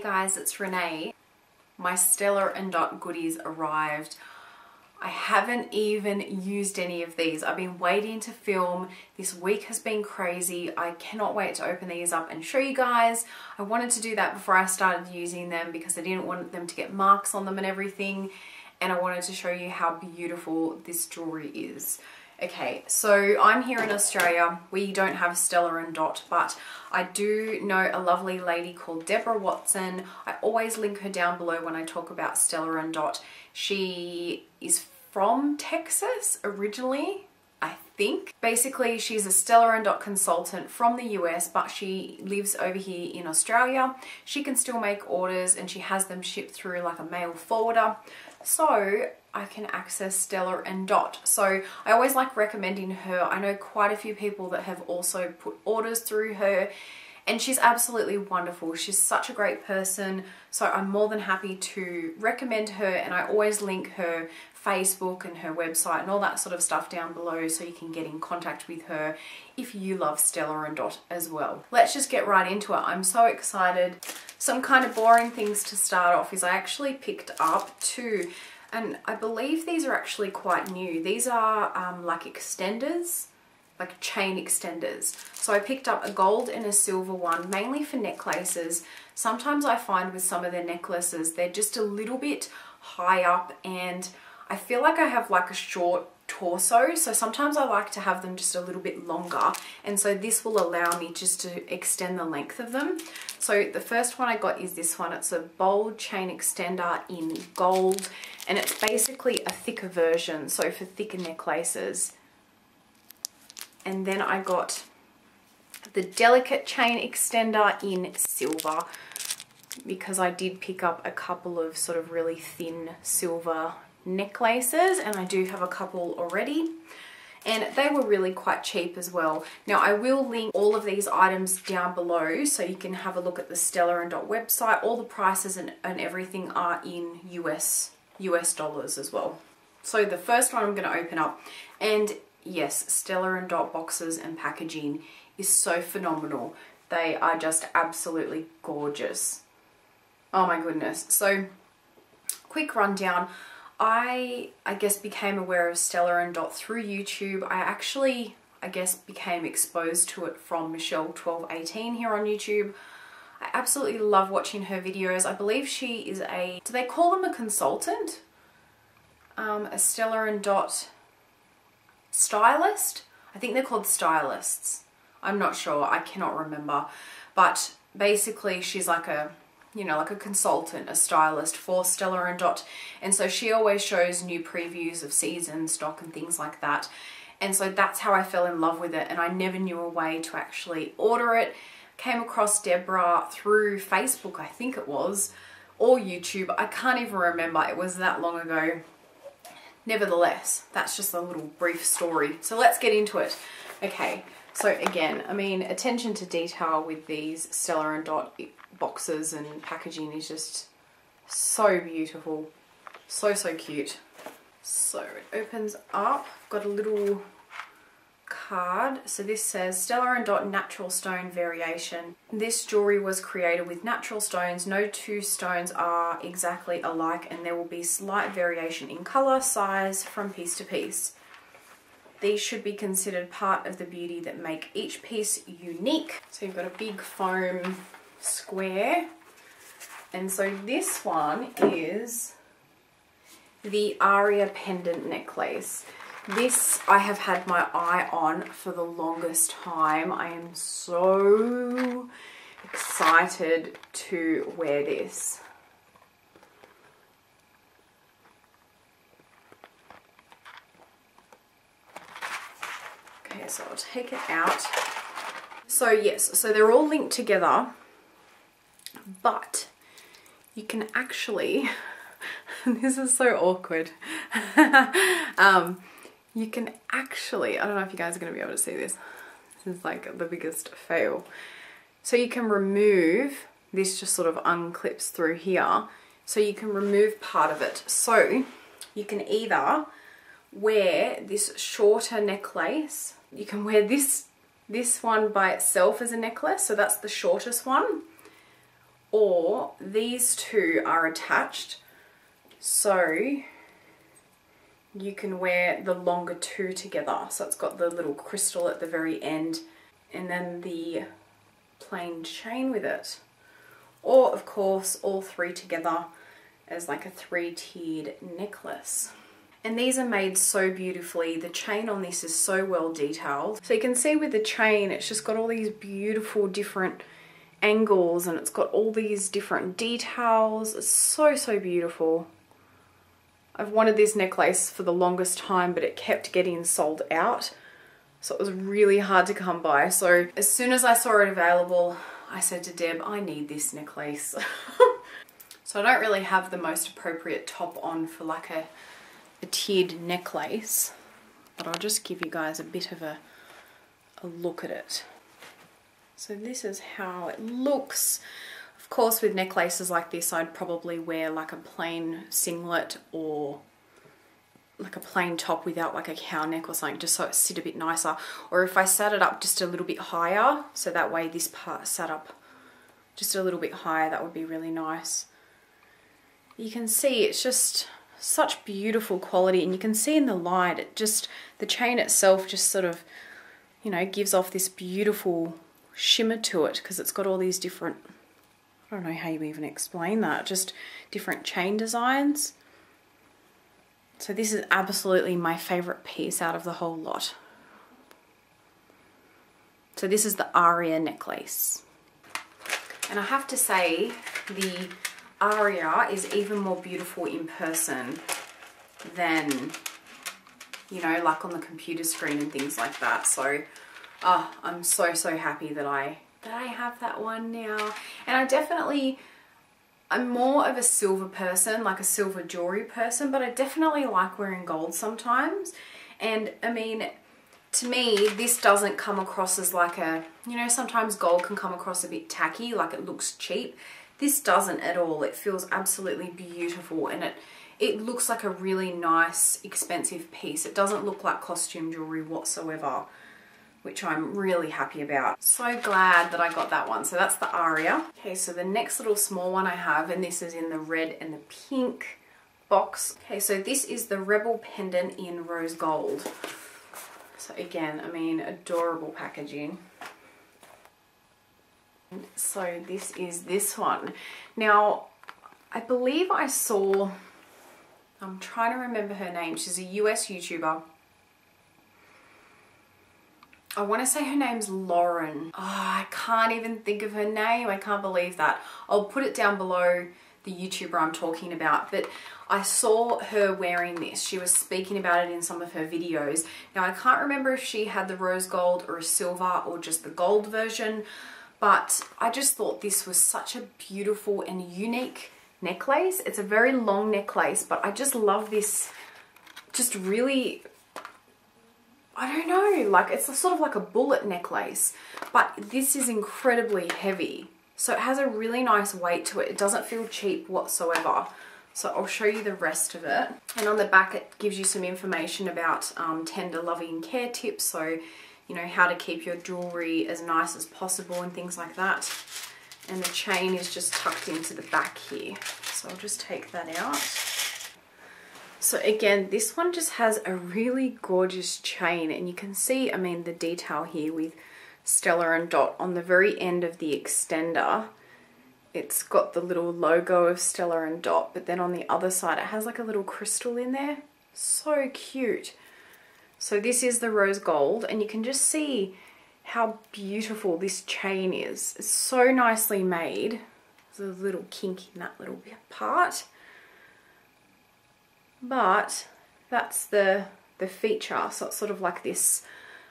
Hey guys, it's Renee. My Stella Dot goodies arrived. I haven't even used any of these. I've been waiting to film. This week has been crazy. I cannot wait to open these up and show you guys. I wanted to do that before I started using them because I didn't want them to get marks on them and everything. And I wanted to show you how beautiful this jewelry is. Okay, so I'm here in Australia. We don't have Stella Dot, but I do know a lovely lady called Debra Watson. I always link her down below when I talk about Stella Dot. She is from Texas originally, I think. Basically, she's a Stella Dot consultant from the US, but she lives over here in Australia. She can still make orders and she has them shipped through like a mail forwarder. So I can access Stella Dot. So I always like recommending her. I know quite a few people that have also put orders through her and she's absolutely wonderful. She's such a great person. So I'm more than happy to recommend her, and I always link her Facebook and her website and all that sort of stuff down below so you can get in contact with her if you love Stella Dot as well. Let's just get right into it. I'm so excited. Some kind of boring things to start off is I actually picked up two, and I believe these are actually quite new. These are like extenders, like chain extenders. So I picked up a gold and a silver one, mainly for necklaces. Sometimes I find with some of their necklaces, they're just a little bit high up and I feel like I have like a short torso, so sometimes I like to have them just a little bit longer, and so this will allow me just to extend the length of them. So the first one I got is this one. It's a bold chain extender in gold, and it's basically a thicker version, so for thicker necklaces. And then I got the delicate chain extender in silver, because I did pick up a couple of sort of really thin silver necklaces, and I do have a couple already, and they were really quite cheap as well. Now I will link all of these items down below so you can have a look at the Stella Dot website. All the prices and everything are in US dollars as well. So the first one I'm going to open up, and yes, Stella Dot boxes and packaging is so phenomenal. They are just absolutely gorgeous. Oh my goodness. So quick rundown. I guess became aware of Stella Dot through YouTube. I guess became exposed to it from Michelle1218 here on YouTube. I absolutely love watching her videos. I believe she is a, do they call them a consultant? A Stella Dot stylist? I think they're called stylists. I'm not sure, I cannot remember. But basically she's like a, you know, like a consultant, a stylist for Stella Dot. And so she always shows new previews of season stock and things like that. And so that's how I fell in love with it. And I never knew a way to actually order it. Came across Debra through Facebook, I think it was, or YouTube. I can't even remember. It was that long ago. Nevertheless, that's just a little brief story. So let's get into it. Okay, so again, I mean, attention to detail with these Stella Dot boxes and packaging is just so beautiful. So cute. So it opens up. Got a little card. So this says Stella Dot natural stone variation. This jewelry was created with natural stones. No two stones are exactly alike, and there will be slight variation in color, size from piece to piece. These should be considered part of the beauty that make each piece unique. So you've got a big foam square, and so this one is the Aria pendant necklace. This I have had my eye on for the longest time. I am so excited to wear this. Okay, so I'll take it out. So yes, so they're all linked together, but you can actually, this is so awkward. You can actually, I don't know if you guys are going to be able to see this. This is like the biggest fail. So you can remove, this just sort of unclips through here. So you can remove part of it. So you can either wear this shorter necklace. You can wear this one by itself as a necklace. So that's the shortest one. or these two are attached, so you can wear the longer two together. So it's got the little crystal at the very end and then the plain chain with it. Or of course all three together as like a 3-tiered necklace. And these are made so beautifully. The chain on this is so well detailed. So you can see with the chain, it's just got all these beautiful different angles and it's got all these different details. It's so, so beautiful. I've wanted this necklace for the longest time, but it kept getting sold out. So it was really hard to come by. So as soon as I saw it available, I said to Deb, I need this necklace. So I don't really have the most appropriate top on for like a tiered necklace, but I'll just give you guys a bit of a look at it. So this is how it looks. Of course, with necklaces like this, I'd probably wear like a plain singlet or like a plain top without like a cow neck or something, just so it sit a bit nicer. Or if I sat it up just a little bit higher, so that way this part sat up just a little bit higher, that would be really nice. You can see it's just such beautiful quality, and you can see in the light, it just, the chain itself just sort of, you know, gives off this beautiful shimmer to it because it's got all these different, I don't know how you even explain that, just different chain designs. So this is absolutely my favorite piece out of the whole lot. So this is the Aria necklace. And I have to say, the Aria is even more beautiful in person than, you know, like on the computer screen and things like that. So I'm so, so happy that I have that one now. And I'm more of a silver person, like a silver jewelry person, but I definitely like wearing gold sometimes. And I mean, to me, this doesn't come across as like a, you know, sometimes gold can come across a bit tacky, like it looks cheap. This doesn't at all. It feels absolutely beautiful, and it looks like a really nice, expensive piece. It doesn't look like costume jewelry whatsoever, which I'm really happy about. So glad that I got that one. So that's the Aria. Okay, so the next little small one I have, and this is in the red and the pink box. Okay, so this is the Rebel pendant in rose gold. So again, I mean, adorable packaging. So this is this one. Now, I believe I saw, I'm trying to remember her name. She's a US YouTuber. I want to say her name's Lauren. Oh, I can't even think of her name. I can't believe that. I'll put it down below the YouTuber I'm talking about. But I saw her wearing this. She was speaking about it in some of her videos. Now, I can't remember if she had the rose gold or a silver or just the gold version. But I just thought this was such a beautiful and unique necklace. It's a very long necklace, but I just love this, just really, I don't know, like it's sort of like a bullet necklace, but this is incredibly heavy. So it has a really nice weight to it. It doesn't feel cheap whatsoever. So I'll show you the rest of it. And on the back, it gives you some information about tender loving care tips. So, you know, how to keep your jewelry as nice as possible and things like that. And the chain is just tucked into the back here. So I'll just take that out. So again, this one just has a really gorgeous chain, and you can see, I mean, the detail here with Stella Dot on the very end of the extender. It's got the little logo of Stella Dot, but then on the other side it has like a little crystal in there. So cute. So this is the rose gold, and you can just see how beautiful this chain is. It's so nicely made. There's a little kink in that little part. But that's the feature. So it's sort of like this,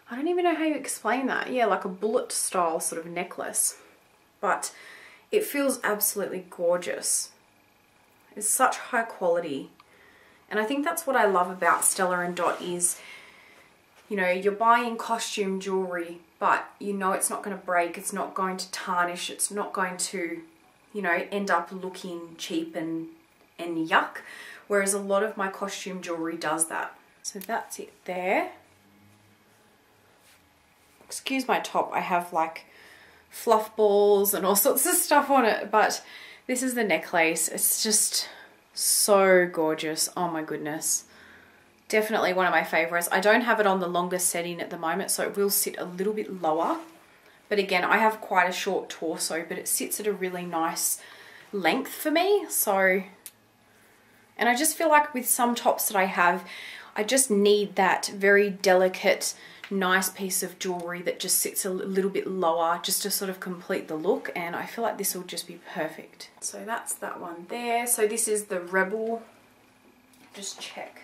I don't even know how you explain that. Yeah, like a bullet style sort of necklace. But it feels absolutely gorgeous. It's such high quality. And I think that's what I love about Stella Dot is, you know, you're buying costume jewelry, but you know it's not going to break, it's not going to tarnish, it's not going to, you know, end up looking cheap and yuck. Whereas a lot of my costume jewelry does that. So that's it there. Excuse my top, I have like fluff balls and all sorts of stuff on it, but this is the necklace. It's just so gorgeous. Oh my goodness. Definitely one of my favorites. I don't have it on the longest setting at the moment, so it will sit a little bit lower. But again, I have quite a short torso, but it sits at a really nice length for me. So, and I just feel like with some tops that I have, I just need that very delicate, nice piece of jewelry that just sits a little bit lower just to sort of complete the look, and I feel like this will just be perfect. So that's that one there. So this is the Rebel, just check,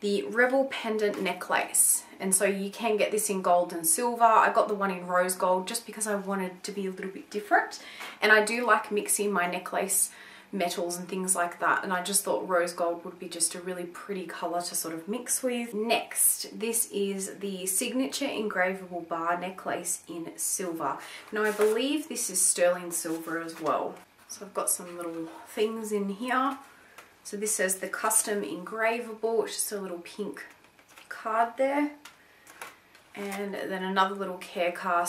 the Rebel pendant necklace, and so you can get this in gold and silver. I got the one in rose gold just because I wanted to be a little bit different, and I do like mixing my necklace metals and things like that, and I just thought rose gold would be just a really pretty color to sort of mix with. Next, this is the signature engravable bar necklace in silver. Now I believe this is sterling silver as well. So I've got some little things in here. So this says the custom engravable, which is a little pink card there. And then another little care card.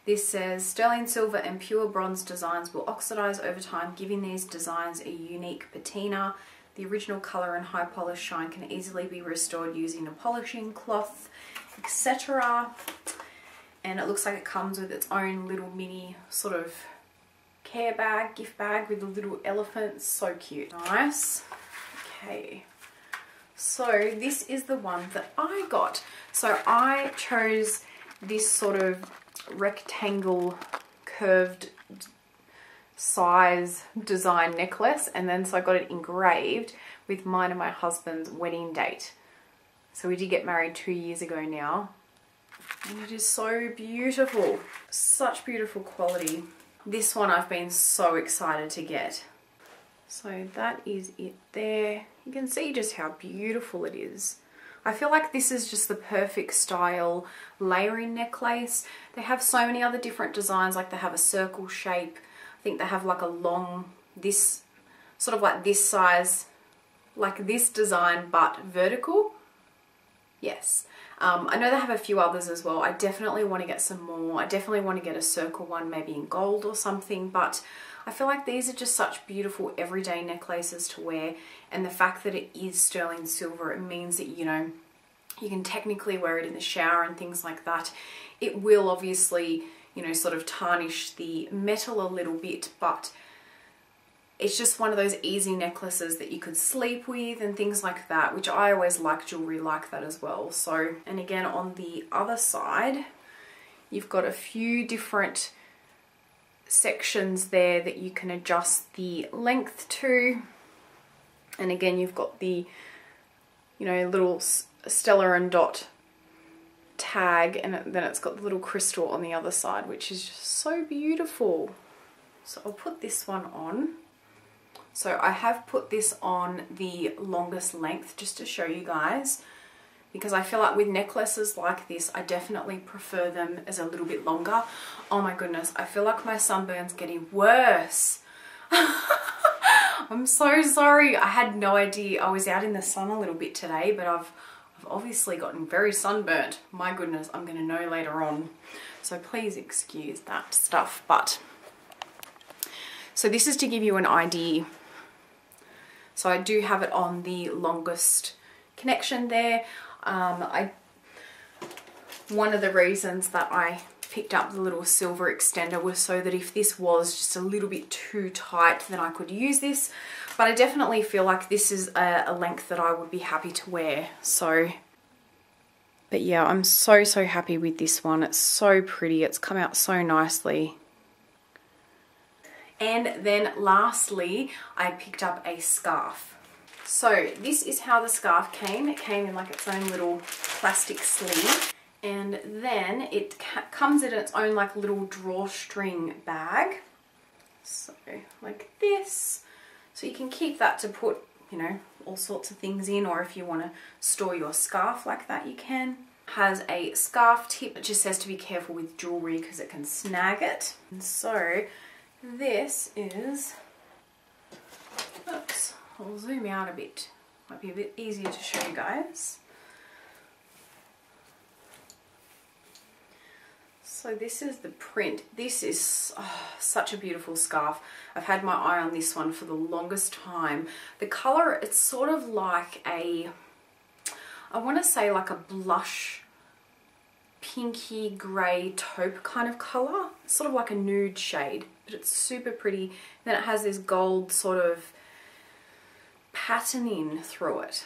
This says sterling silver and pure bronze designs will oxidize over time, giving these designs a unique patina. The original color and high polish shine can easily be restored using a polishing cloth, etc. And it looks like it comes with its own little mini sort of care bag, gift bag with a little elephant. So cute. Nice. Okay. So this is the one that I got. So I chose this sort of rectangle curved size design necklace, and then so I got it engraved with mine and my husband's wedding date. So we did get married 2 years ago now, and it is so beautiful. Such beautiful quality. This one I've been so excited to get. So that is it there. You can see just how beautiful it is. I feel like this is just the perfect style layering necklace. They have so many other different designs, like they have a circle shape. I think they have like a long, this sort of like this size, like this design, but vertical. Yes. I know they have a few others as well. I definitely want to get some more. I definitely want to get a circle one, maybe in gold or something, but I feel like these are just such beautiful everyday necklaces to wear, and the fact that it is sterling silver, it means that, you know, you can technically wear it in the shower and things like that. It will obviously, you know, sort of tarnish the metal a little bit, but it's just one of those easy necklaces that you could sleep with and things like that, which I always like jewelry like that as well. So, and again on the other side, you've got a few different sections there that you can adjust the length to. And again, you've got the, you know, little Stella Dot tag, and then it's got the little crystal on the other side, which is just so beautiful. So I'll put this one on. So I have put this on the longest length just to show you guys, because I feel like with necklaces like this, I definitely prefer them as a little bit longer. Oh my goodness, I feel like my sunburn's getting worse. I'm so sorry. I had no idea. I was out in the sun a little bit today, but I've obviously gotten very sunburnt. My goodness, I'm going to know later on. So please excuse that stuff. But so this is to give you an idea. So I do have it on the longest connection there. One of the reasons that I picked up the little silver extender was so that if this was just a little bit too tight, then I could use this. But I definitely feel like this is a length that I would be happy to wear. So, but yeah, I'm so happy with this one. It's so pretty. It's come out so nicely. And then lastly, I picked up a scarf. So this is how the scarf came. It came in like its own little plastic sleeve. And then it comes in its own like little drawstring bag. So like this. So you can keep that to put, you know, all sorts of things in, or if you want to store your scarf like that, you can. Has a scarf tip. It just says to be careful with jewelry because it can snag it. And so this is, oops, I'll zoom out a bit. Might be a bit easier to show you guys. So this is the print. This is such a beautiful scarf. I've had my eye on this one for the longest time. The color, it's sort of like a, I want to say like a blush pinky grey taupe kind of color. It's sort of like a nude shade, but it's super pretty. Then it has this gold sort of patterning through it.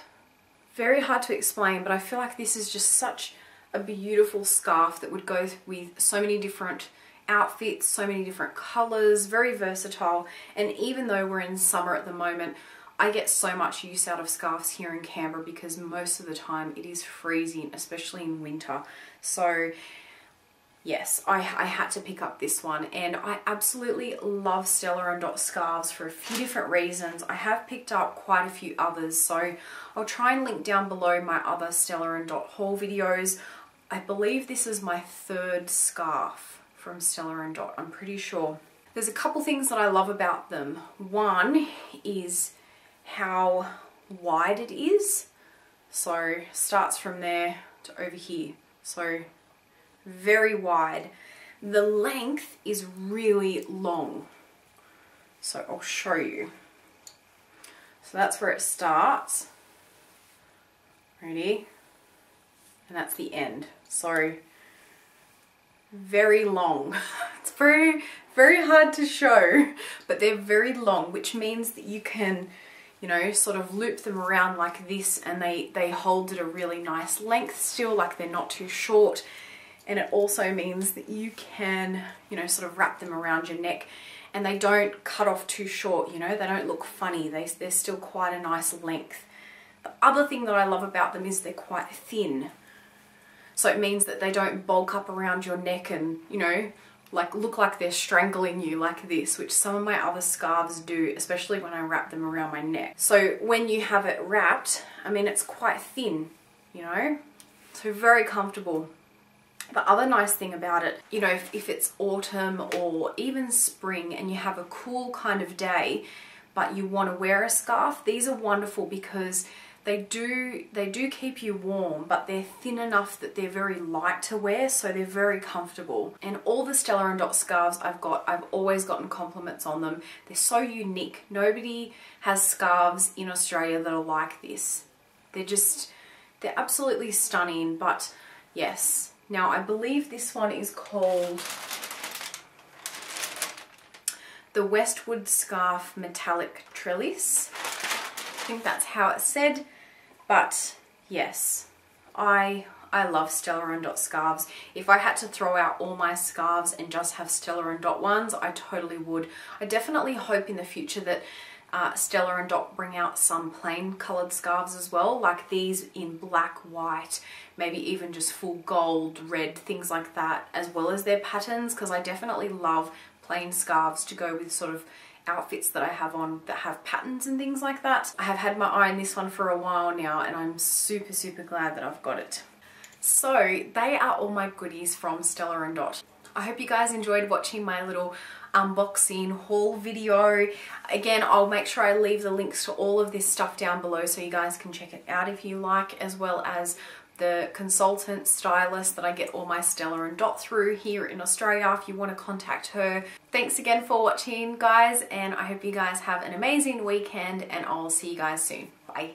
Very hard to explain, but I feel like this is just such a beautiful scarf that would go with so many different outfits, so many different colors, very versatile. And even though we're in summer at the moment, I get so much use out of scarves here in Canberra because most of the time it is freezing, especially in winter. So yes, I had to pick up this one, and I absolutely love Stella Dot scarves for a few different reasons. I have picked up quite a few others, so I'll try and link down below my other Stella Dot haul videos. I believe this is my third scarf from Stella Dot, I'm pretty sure. There's a couple things that I love about them. One is how wide it is. So starts from there to over here. So very wide. The length is really long. So I'll show you. So that's where it starts. Ready? And that's the end. So very long. It's very, very hard to show, but they're very long, which means that you can, you know, sort of loop them around like this, and they hold at a really nice length still, like they're not too short. And it also means that you can, you know, sort of wrap them around your neck, and they don't cut off too short, you know, they don't look funny. They're still quite a nice length. The other thing that I love about them is they're quite thin. So it means that they don't bulk up around your neck and, you know, like look like they're strangling you like this, which some of my other scarves do, especially when I wrap them around my neck. So when you have it wrapped, I mean, it's quite thin, you know, so very comfortable. The other nice thing about it, you know, if it's autumn or even spring and you have a cool kind of day, but you want to wear a scarf, these are wonderful because they do keep you warm, but they're thin enough that they're very light to wear, so they're very comfortable. And all the Stella Dot scarves I've always gotten compliments on them. They're so unique. Nobody has scarves in Australia that are like this. They're absolutely stunning. But yes, now I believe this one is called the Westwood Scarf Metallic Trellis. I think that's how it's said. But yes, I love Stella Dot scarves. If I had to throw out all my scarves and just have Stella Dot ones, I totally would. I definitely hope in the future that Stella Dot bring out some plain coloured scarves as well, like these in black, white, maybe even just full gold, red, things like that, as well as their patterns, because I definitely love plain scarves to go with sort of outfits that I have on that have patterns and things like that. I have had my eye on this one for a while now, and I'm super, super glad that I've got it. So they are all my goodies from Stella Dot. I hope you guys enjoyed watching my little unboxing haul video. Again, I'll make sure I leave the links to all of this stuff down below so you guys can check it out if you like, as well as the consultant stylist that I get all my Stella Dot through here in Australia if you want to contact her. Thanks again for watching, guys, and I hope you guys have an amazing weekend, and I'll see you guys soon. Bye.